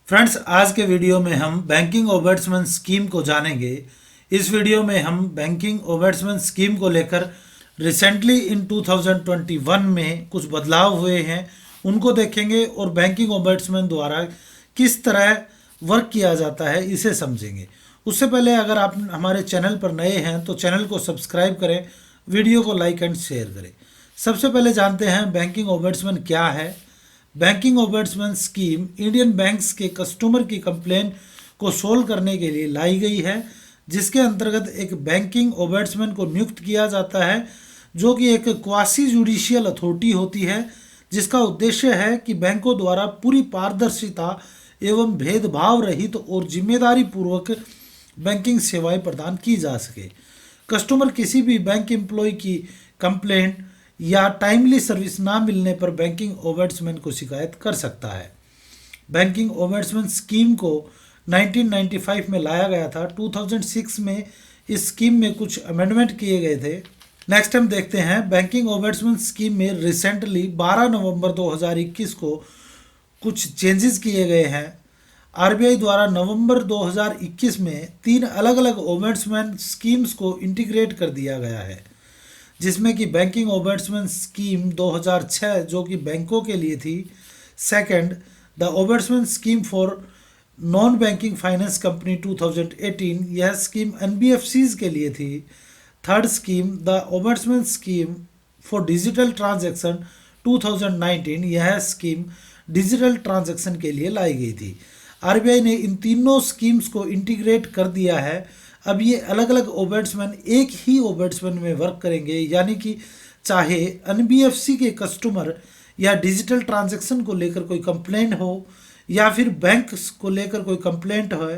Friends, आज के video में हम बैंकिंग ओम्बड्समैन स्कीम को जानेंगे। इस वीडियो में हम बैंकिंग ओम्बड्समैन स्कीम को लेकर रिसेंटली इन 2021 में कुछ बदलाव हुए हैं उनको देखेंगे और बैंकिंग ओम्बड्समैन द्वारा किस तरह वर्क किया जाता है इसे समझेंगे। उससे पहले अगर आप हमारे चैनल पर नए हैं तो चैनल को सब्सक्राइब करें, वीडियो को लाइक एंड शेयर करें। सबसे पहले जानते हैं बैंकिंग ओम्बड्समैन क्या है। Banking ombudsman scheme Indian banks के कस्टमर की कंप्लेन को सोल्व करने के लिए लाई गई है, जिसके अंतर्गत एक बैंकिंग ओम्बड्समैन को नियुक्त किया जाता है जो कि एक क्वासी जुडिशियल अथॉरिटी होती है, जिसका उद्देश्य है कि बैंकों द्वारा पूरी पारदर्शिता एवं भेदभाव रहित और जिम्मेदारी पूर्वक बैंकिंग सेवाएं प्रदान की जा सके। कस्टमर किसी भी बैंक एम्प्लॉय की कंप्लेंट या टाइमली सर्विस ना मिलने पर बैंकिंग ओम्बड्समैन को शिकायत कर सकता है। बैंकिंग ओम्बड्समैन स्कीम को 1995 में लाया गया था। 2006 में इस स्कीम में कुछ अमेंडमेंट किए गए थे। नेक्स्ट हम देखते हैं बैंकिंग ओम्बड्समैन स्कीम में रिसेंटली 12 नवंबर 2021 को कुछ चेंजेस किए गए हैं। आरबीआई द्वारा नवंबर 2021 में 3 अलग अलग ओम्बड्समैन स्कीम्स को इंटीग्रेट कर दिया गया है, जिसमें कि बैंकिंग ओम्बड्समैन स्कीम 2006 जो कि बैंकों के लिए थी। Second, the ombudsman scheme for non banking finance company 2018, यह स्कीम एनबीएफसीज के लिए थी। Third scheme, the ombudsman scheme for digital transaction 2019, यह स्कीम डिजिटल ट्रांजैक्शन के लिए लाई गई थी। आरबीआई ने इन तीनों स्कीम्स को इंटीग्रेट कर दिया है। अब ये अलग अलग ओम्बड्समैन एक ही ओम्बड्समैन में वर्क करेंगे, यानी कि चाहे एनबीएफसी के कस्टमर या डिजिटल ट्रांजैक्शन को लेकर कोई कंप्लेंट हो या फिर बैंक को लेकर कोई कंप्लेंट हो,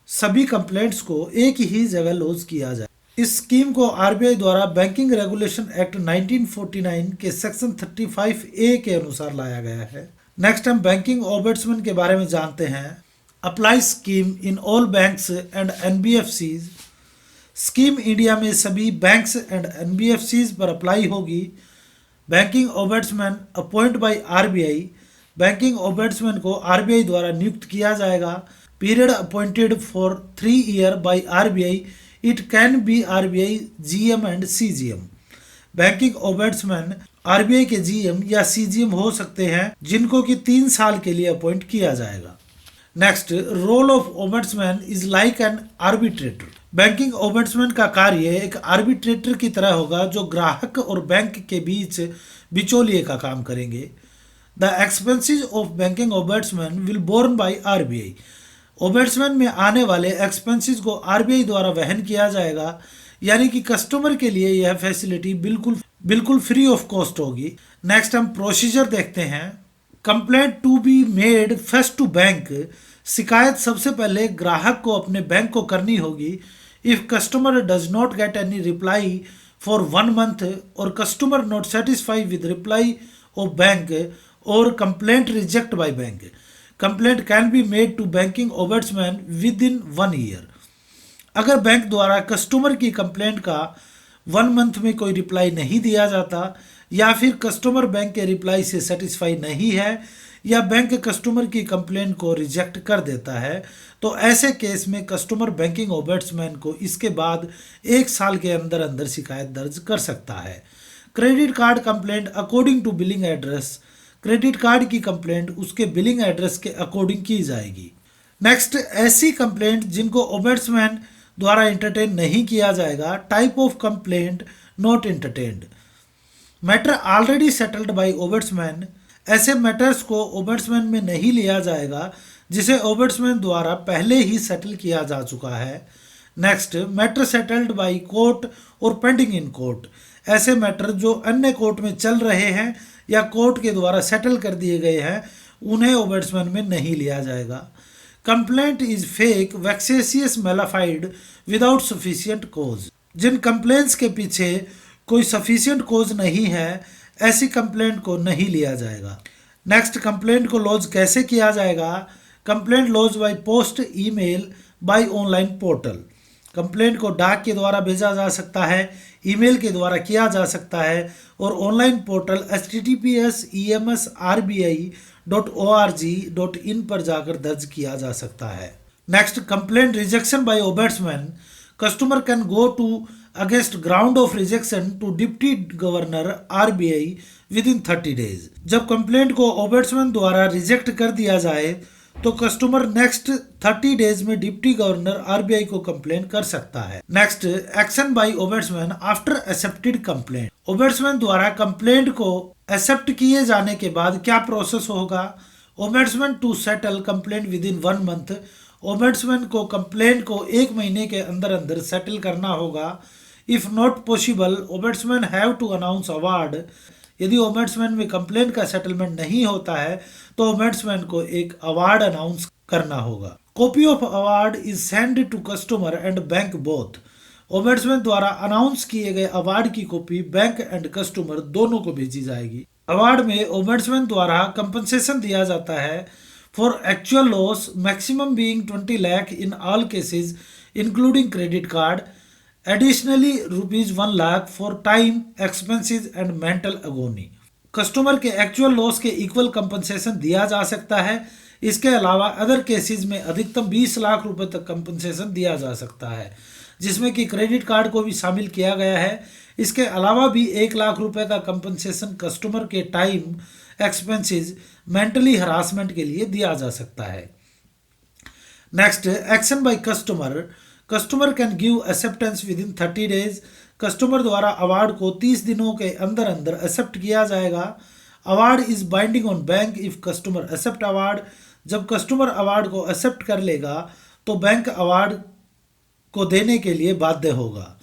सभी कंप्लेंट्स को एक ही जगह लॉन्च किया जाए। इस स्कीम को आरबीआई द्वारा बैंकिंग रेगुलेशन एक्ट 1949 के सेक्शन 35A के अनुसार लाया गया है। नेक्स्ट हम बैंकिंग ओम्बड्समैन के बारे में जानते हैं। Apply scheme in all banks and NBFCs, scheme India में सभी बैंक्स एंड एनबीएफसीज पर अप्लाई होगी। Banking ombudsman appoint by RBI, banking ombudsman को आरबीआई द्वारा नियुक्त किया जाएगा। Period appointed for 3 year by RBI, it can be RBI GM and CGM. Banking ombudsman RBI के जीएम या सीजीएम हो सकते हैं, जिनको कि 3 साल के लिए अपॉइंट किया जाएगा। Next, role of ombudsman is like an arbitrator. Banking ombudsman का कार्य एक आर्बिट्रेटर की तरह होगा जो ग्राहक और बैंक के बीच बिचौलिए का काम करेंगे। The expenses of banking ombudsman will borne by RBI, ombudsman में आने वाले एक्सपेंसेस को आरबीआई द्वारा वहन किया जाएगा, यानी कि कस्टमर के लिए यह फैसिलिटी बिल्कुल फ्री ऑफ कॉस्ट होगी। नेक्स्ट हम प्रोसीजर देखते हैं। Complaint to be made first to bank, शिकायत सबसे पहले ग्राहक को अपने बैंक को करनी होगी। If customer does not get any reply for 1 month और customer not satisfy with reply of bank और complaint reject by bank, complaint can be made to banking ombudsman with in 1 year. अगर bank द्वारा customer की complaint का 1 month में कोई reply नहीं दिया जाता या फिर कस्टमर बैंक के रिप्लाई से सेटिस्फाई नहीं है या बैंक कस्टमर की कंप्लेंट को रिजेक्ट कर देता है, तो ऐसे केस में कस्टमर बैंकिंग ओम्बड्समैन को इसके बाद 1 साल के अंदर अंदर शिकायत दर्ज कर सकता है। Credit card complaint according to billing address, credit card की कंप्लेंट उसके बिलिंग एड्रेस के अकॉर्डिंग की जाएगी। नेक्स्ट, ऐसी कंप्लेंट जिनको ओम्बड्समैन द्वारा एंटरटेन नहीं किया जाएगा। Type of complaint not entertained, matter already settled bye ombudsman, ऐसे मैटर्स को ओम्बड्समैन में नहीं लिया जाएगा जिसे ओम्बड्समैन द्वारा पहले ही सेटल किया जा चुका है। Next, matter settled by court और पेंडिंग इन कोर्ट, ऐसे मैटर जो अन्य कोर्ट में चल रहे हैं या कोर्ट के द्वारा सेटल कर दिए गए हैं, उन्हें ओम्बड्समैन में नहीं लिया जाएगा। Complaint is fake vexatious malafide without sufficient cause, जिन कंप्लेंट्स के पीछे कोई सफिशिएंट कोज नहीं है, ऐसी कंप्लेंट को नहीं लिया जाएगा। नेक्स्ट, कंप्लेंट को लॉन्च कैसे किया जाएगा। Complaint launch by post, email, by online portal, complaint को डाक के द्वारा भेजा जा सकता है, ईमेल के द्वारा किया जा सकता है और ऑनलाइन पोर्टल https://ems.rbi.gov .org.in पर जाकर दर्ज किया जा सकता है। Next, complaint rejection by ombudsman. Customer can go to against ground of rejection to deputy governor RBI with in 30 days. जब कंप्लेंट को ओबड्समैन द्वारा रिजेक्ट कर दिया जाए तो कस्टमर नेक्स्ट 30 डेज में डिप्टी गवर्नर आरबीआई को कंप्लेन कर सकता है। Next, action by ombudsman after accepted complaint. Ombudsman द्वारा कंप्लेंट को एक्सेप्ट किए जाने के बाद क्या प्रोसेस होगा? Ombudsman to settle complaint with in 1 month. Ombudsman को कंप्लेंट को 1 महीने के अंदर अंदर सेटल करना होगा। If not possible, ombudsman have to announce award. यदि ओबड्समैन में कंप्लेंट का सेटलमेंट नहीं होता है तो ओबड्समैन को एक अवार्ड अनाउंस करना होगा। Copy of award is send to customer and bank both. Ombudsman द्वारा अनाउंस किए गए अवार्ड की कॉपी बैंक एंड कस्टमर दोनों को भेजी जाएगी। अवार्ड में ओबड्समैन द्वारा कंपनसेशन दिया जाता है for actual loss, maximum being 20 lakh in all cases including credit card. Additionally ₹1 lakh for time, expenses and mental agony. Customer के एक्चुअल लॉस के इक्वल कंपनसेशन दिया जा सकता है। इसके अलावा अदर केसेस में अधिकतम 20 लाख रुपए तक कंपनसेशन दिया जा सकता है, जिसमें कि क्रेडिट कार्ड को भी शामिल किया गया है। इसके अलावा भी 1 लाख रुपए का कंपनसेशन कस्टमर के टाइम, एक्सपेंसेस, मेंटली हरासमेंट के लिए दिया जा सकता है। Next, action by customer. Customer can give acceptance with in 30 days. Customer द्वारा अवार्ड को 30 दिनों के अंदर अंदर एक्सेप्ट किया जाएगा। Award is binding on bank if customer accept award. जब कस्टमर अवार्ड को एक्सेप्ट कर लेगा तो बैंक अवार्ड को देने के लिए बाध्य होगा।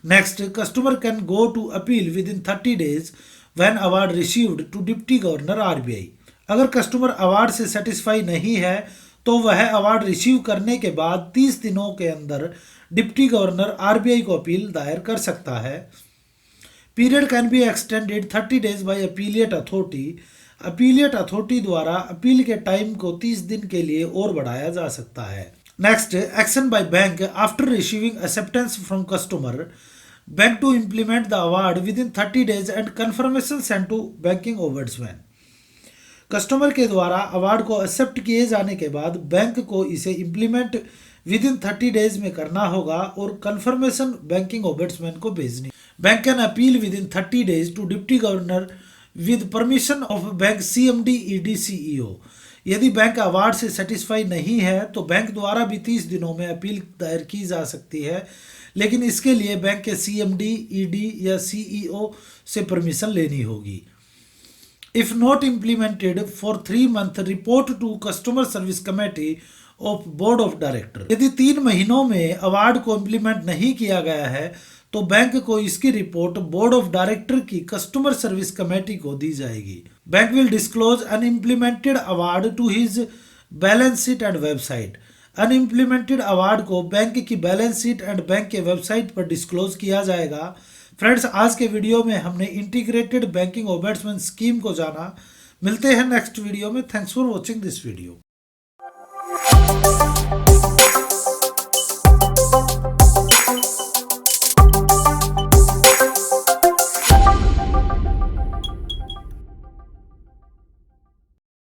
Next, customer can go to appeal with in 30 days when award received to deputy governor RBI. अगर कस्टमर अवार्ड से सेटिस्फाई नहीं है तो वह अवार्ड रिसीव करने के बाद 30 दिनों के अंदर डिप्टी गवर्नर आरबीआई को अपील दायर कर सकता है। Period can be extended 30 days by appellate authority. Appellate authority द्वारा अपील के टाइम को 30 दिन के लिए और बढ़ाया जा सकता है। Next, action by bank after receiving acceptance from customer. Bank to implement the award with in 30 days and confirmation send to banking ombudsman. Customer के द्वारा अवार्ड को एक्सेप्ट किए जाने के बाद बैंक को इसे इम्प्लीमेंट विद इन 30 डेज में करना होगा और कंफर्मेशन बैंकिंग ओबड्समैन को भेजनी। Bank can appeal with in 30 days to deputy governor with permission of bank CMD ED CEO. यदि बैंक अवार्ड से सेटिस्फाई नहीं है तो बैंक द्वारा भी 30 दिनों में अपील दायर की जा सकती है, लेकिन इसके लिए बैंक के सीएमडी, ईडी या सीईओ से परमिशन लेनी होगी। If not implemented for 3 months, report to Customer Service Committee of Board of Director। यदि 3 महीनों में अवार्ड को इम्प्लीमेंट नहीं किया गया है तो बैंक को इसकी रिपोर्ट बोर्ड ऑफ डायरेक्टर की कस्टमर सर्विस कमेटी को दी जाएगी। Bank will disclose unimplemented award to his balance sheet and website. Unimplemented award को बैंक की बैलेंस शीट एंड बैंक के वेबसाइट पर डिस्क्लोज किया जाएगा। फ्रेंड्स, आज के वीडियो में हमने इंटीग्रेटेड बैंकिंग ओबड्समैन स्कीम को जाना। मिलते हैं नेक्स्ट वीडियो में। Thanks for watching this video.